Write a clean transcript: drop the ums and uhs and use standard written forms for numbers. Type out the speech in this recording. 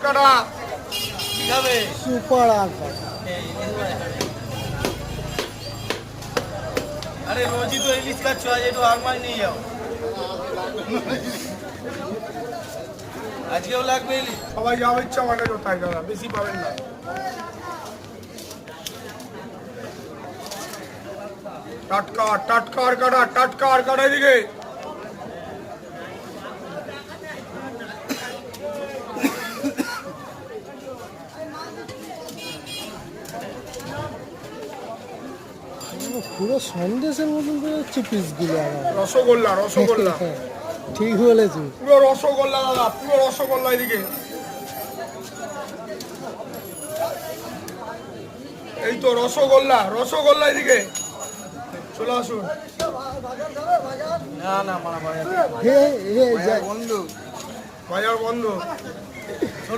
কাটা যাবে সুপার আকার। আরে রোজই তো ইলিশ খাচ্ছ, আজ একটু আর মাছ নিয়ে যাও। আজকেও লাগবে ইলিশ। সবাই যাওয়া ইচ্ছা মানে কোথায় দাদা, বেশি পাবেন না। টাটকা টাটকা আর কাটা, টাটকা আর কাটা এদিকে। পুরো সন্দেশের মতন করে যাচ্ছে পিসগুলো আমার। রসগোল্লা রসগোল্লা ঠিক বলেছি। পুরো রসগোল্লা দাদা, পুরো রসগোল্লা এদিকে। এই তো রসগোল্লা রসগোল্লা এদিকে চলে আসুন। না না মারা হে হে বন্ধু বাজার বন্ধ।